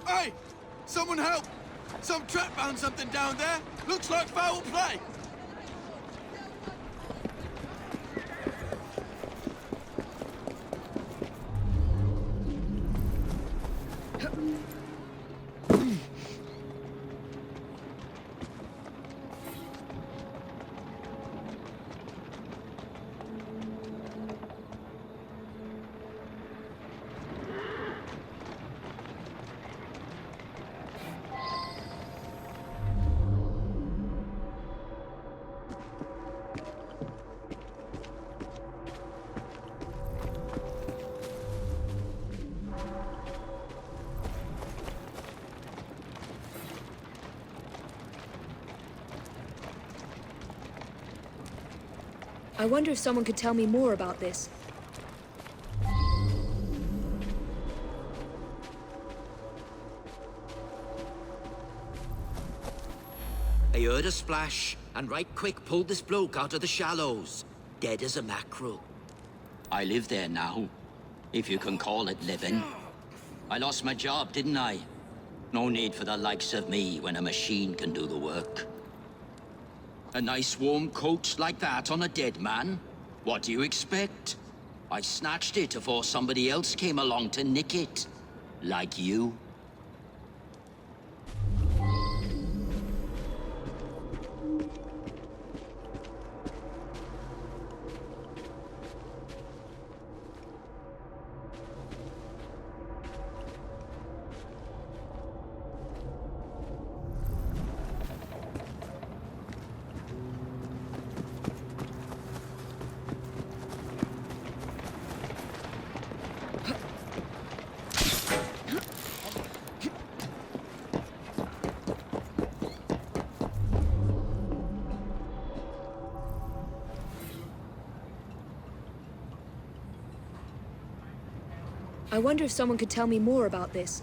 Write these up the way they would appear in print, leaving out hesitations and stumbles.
Hey! Someone help! Some trap found something down there! Looks like foul play! I wonder if someone could tell me more about this. I heard a splash, and right quick pulled this bloke out of the shallows, dead as a mackerel. I live there now, if you can call it living. I lost my job, didn't I? No need for the likes of me when a machine can do the work. A nice warm coat like that on a dead man? What do you expect? I snatched it before somebody else came along to nick it. Like you. I wonder if someone could tell me more about this.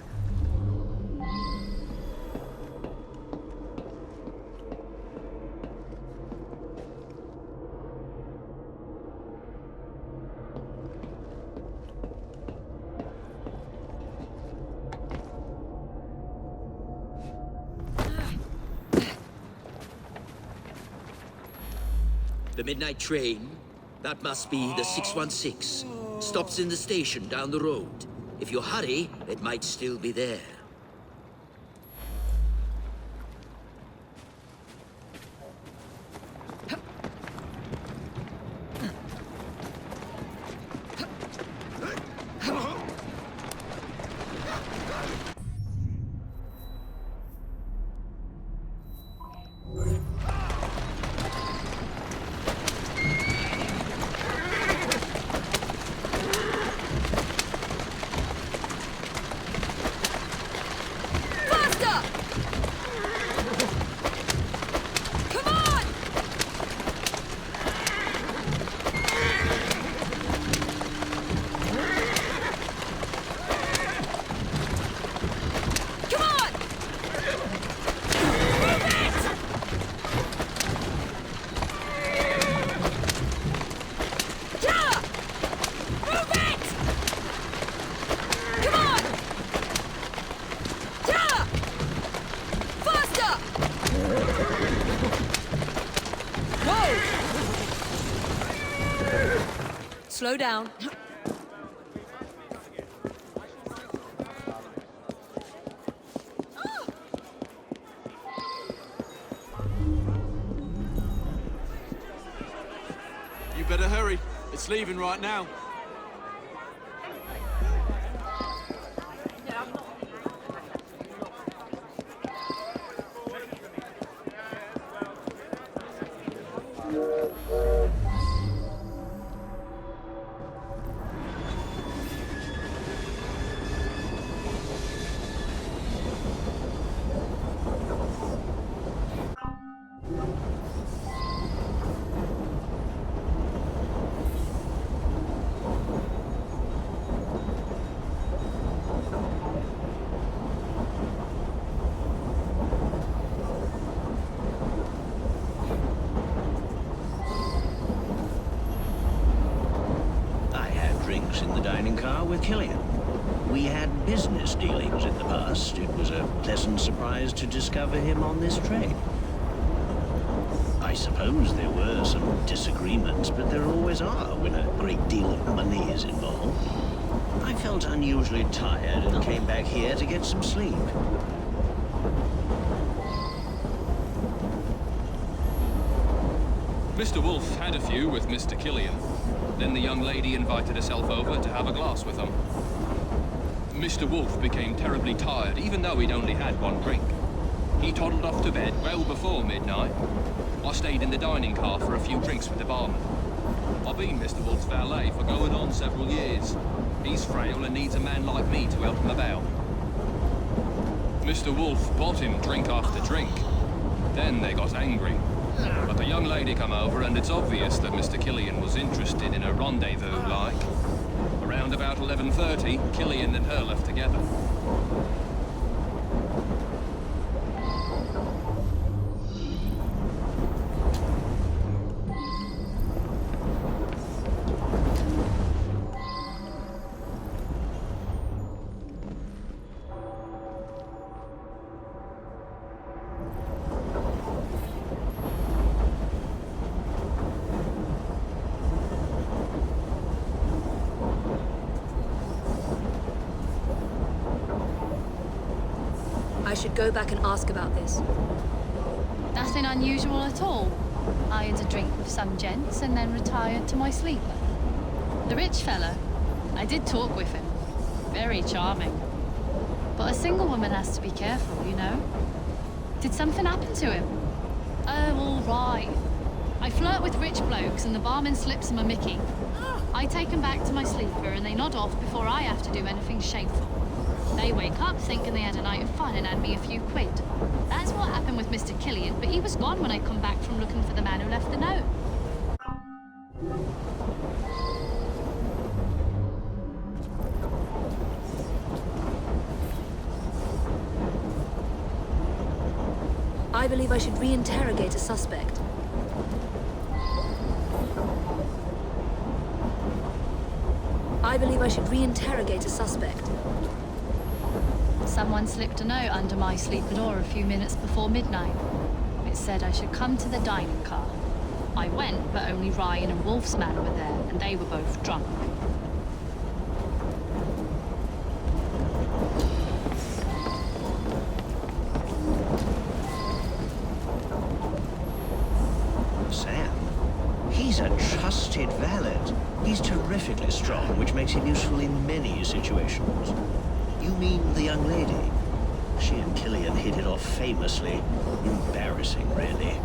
The midnight train? That must be the 616. Stops in the station down the road. If you hurry, it might still be there. Slow down. You better hurry. It's leaving right now. In the dining car with Killian. We had business dealings in the past. It was a pleasant surprise to discover him on this train. I suppose there were some disagreements, but there always are when a great deal of money is involved. I felt unusually tired and came back here to get some sleep. Mr. Wolf had a few with Mr. Killian. Then the young lady invited herself over to have a glass with them. Mr. Wolf became terribly tired, even though he'd only had one drink. He toddled off to bed well before midnight. I stayed in the dining car for a few drinks with the barman. I've been Mr. Wolf's valet for going on several years. He's frail and needs a man like me to help him about. Mr. Wolf bought him drink after drink. Then they got angry. But the young lady come over, and it's obvious that Mr. Killian was interested in a rendezvous, like. Around about 11:30, Killian and her left together. I should go back and ask about this. Nothing unusual at all. I had a drink with some gents and then retired to my sleeper. The rich fella, I did talk with him. Very charming. But a single woman has to be careful, you know. Did something happen to him? Oh, all right. I flirt with rich blokes and the barman slips him a mickey. I take him back to my sleeper and they nod off before I have to do anything shameful. They wake up thinking they had a night of fun and hand me a few quid. That's what happened with Mr. Killian, but he was gone when I come back from looking for the man who left the note. I believe I should re-interrogate a suspect. I believe I should re-interrogate a suspect. Someone slipped a note under my sleeper door a few minutes before midnight. It said I should come to the dining car. I went, but only Ryan and Wolf's man were there, and they were both drunk. Sam? He's a trusted valet. He's terrifically strong, which makes him useful in many situations. You mean the young lady? She and Killian hit it off famously. Embarrassing, really.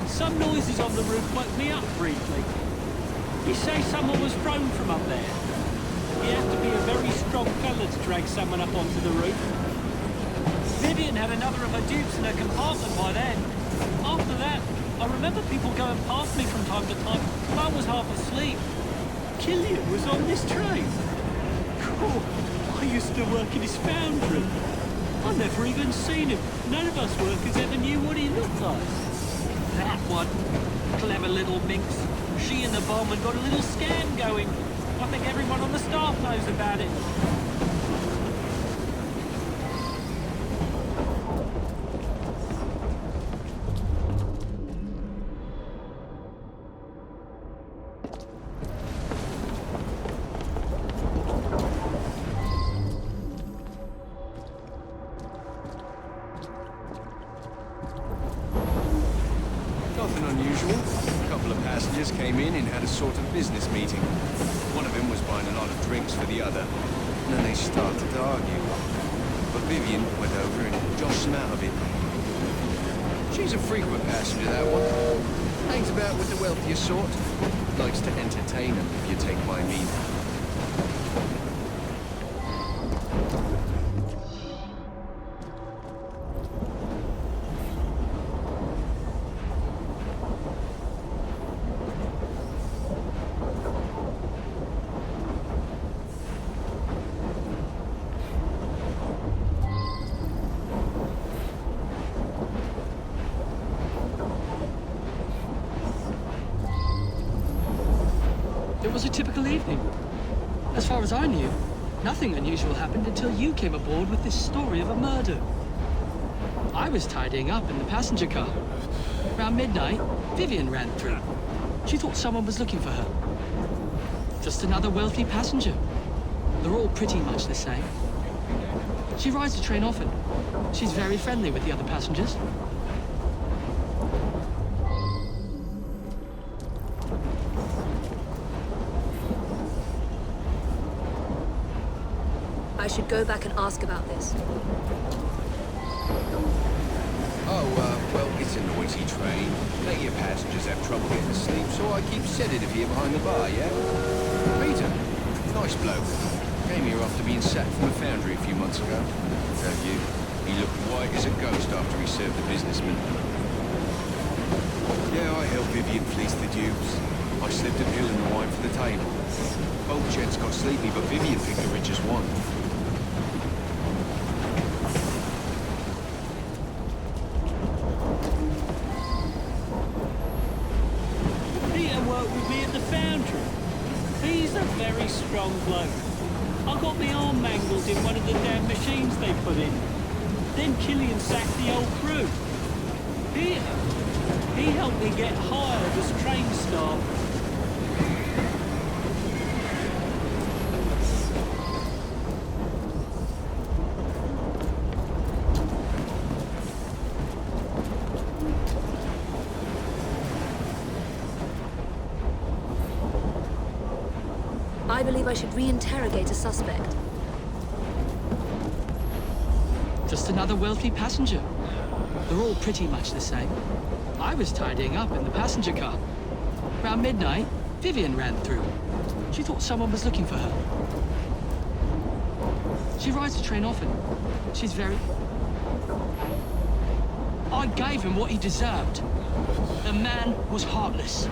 Some noises on the roof woke me up briefly. You say someone was thrown from up there? You have to be a very strong fella to drag someone up onto the roof. Vivian had another of her dupes in her compartment by then. After that, I remember people going past me from time to time, but I was half asleep. Killian was on this train. Cool. I used to work in his foundry. I never even seen him. None of us workers ever knew what he looked like. That one. Clever little minx. She and the barman got a little scam going. I think everyone on the staff knows about it. passengers came in and had a sort of business meeting. One of them was buying a lot of drinks for the other, and then they started to argue. But Vivian went over and joshed them out of it. She's a frequent passenger, that one. Hangs about with the wealthier sort. Likes to entertain them, if you take my meaning. It was a typical evening. As far as I knew, nothing unusual happened until you came aboard with this story of a murder. I was tidying up in the passenger car. Around midnight, Vivian ran through. She thought someone was looking for her. Just another wealthy passenger. They're all pretty much the same. She rides the train often. She's very friendly with the other passengers. I should go back and ask about this. Well, it's a noisy train. Plenty of passengers have trouble getting to sleep, so I keep sedative here behind the bar, yeah? Peter, nice bloke. Came here after being sacked from a foundry a few months ago. Tell you, he looked white as a ghost after he served the businessman. Yeah, I helped Vivian fleece the dupes. I slipped a pill in the wine for the table. Both gents got sleepy, but Vivian picked the richest one. Peter worked with me at the foundry. He's a very strong bloke. I got my arm mangled in one of the damn machines they put in. Then Killian sacked the old crew. Peter, he helped me get hired as train staff. I believe I should re-interrogate a suspect. Just another wealthy passenger. They're all pretty much the same. I was tidying up in the passenger car. Around midnight, Vivian ran through. She thought someone was looking for her. She rides the train often. She's very... I gave him what he deserved. The man was heartless.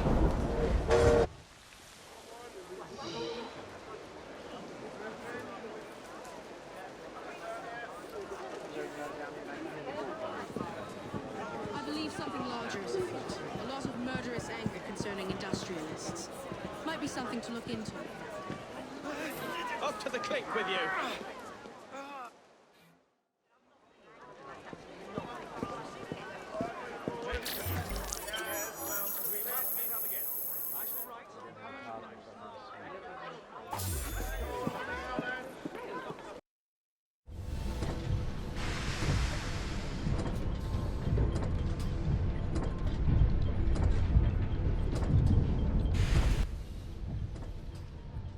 I believe something larger is afoot. A lot of murderous anger concerning industrialists. Might be something to look into. Up to the click with you.